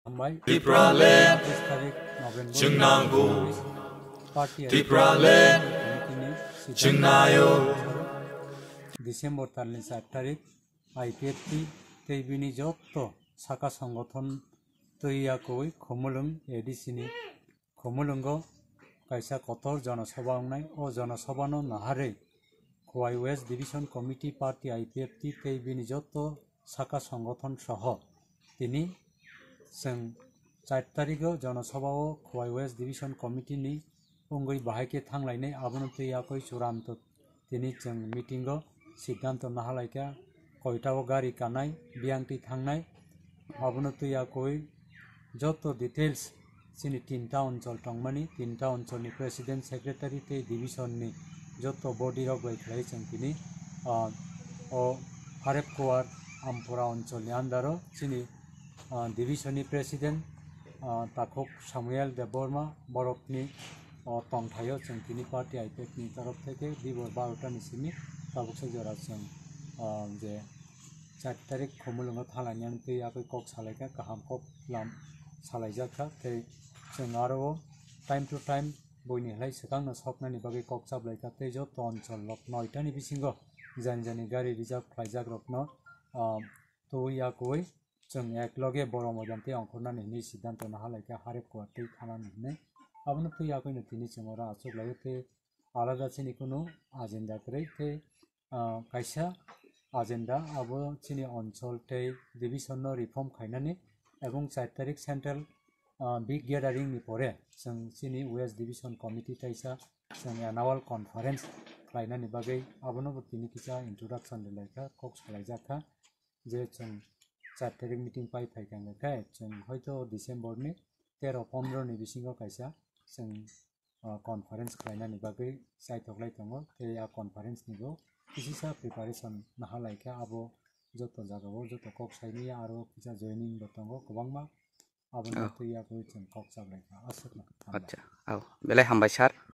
Tripraland, Chungnangu, Tripraland, Chungnayo, December 4 তারিখ IPFT তেইবিনি যত সাকা সংগঠন তৈয়াকই খমুলুং এডিসিনি খমুলুঙ্গ কাইসা কতর জনসভা अंगनाय ও জনসভানো নাহারে Khowai west division committee party IPFT তেইবিনি যত সাকা সংগঠন সহ তিনি जों 4 तारिखआव जनसभाव खवाई वेस्ट डिविजन कमिटीनि उंगै बाहायके थांलायनाय आबोनो तैयाखै चुरान्त दिनै जों मिटिंआव सिद्धांत नाहालायका कयटाव गारि कानाय बियांति थांनाय आबोनो तैयाखै जत डिटेल्स जोंनि 3टा अञ्चल दंमानि 3टा अञ्चलनि प्रेसिडेंट सेक्रेटारि ते डिविजननि जत बडि रगलायख्लाय जों दिनै हारेपकुवार आमपुरा अञ्चलनि आन्दाराव जोंनि डिविजननि प्रेसिडेंट ताखक सामुएल देबबर्मा बरफनि तंथायाव जों दिनै पार्टी आइपिएफनि तरफ থেকে दिबर 12टानि सिमनि ताबुकसे जरा जों जे 4 तारिख खमुलुंगाव थालायनानै तैयाखै कक सालायका गाहाम कक लाम सालायजाखा थै जों आरो टाइम टु टाइम बयनिहाय सिगांनो सकनायनि बागै कक साबलायका थै जत अञ्चल 9टानि बिसिङाव जानि गारि रिजार्भ खालायजाग्रबनो तैयाखै जों एकलगे बर' मजान्ते अंखरनानै नि सिद्धांत नाहालायका हारेपकुवार तै थानानै आबोनो तैयाखैनो दिनै जों अरा आसुगलायो ते आलादा सिनि कुनु आजेन्डा करै ते कायसा आजेन्डा आबो सिनि अञ्चल ते डिविजननो रिफर्म खायनानै एबं 4 तारिख सेन्ट्रेल बिग गेदारिं नि परे जों सिनि वेस्ट डिविजन कमिटी ताइसा जों एनुअल कन्फारेन्स खायनानै बागै आबोनो दिनै किसा इंट्रोडक्शन दिलायका कक सालायजाखा जे जों 4 तारिख मीटिंग पाइफायखांनायखाय जों हयतो डिसेम्बरनि 13-15 नि बिसिङाव कायसा जों कन्फारेन्स खालायनानै बागै जायथग्लाय दङ ते आ कन्फारेन्स निबो किसिसा प्रिपारेसन नाहालायका आबो जत जागाव जत कक साइनि आरो किसा जयनिं दङ गोबांमा आबो तैयाखै जों कक जाबलायका आसुखला आच्छा औ बेलाय हामबाय सार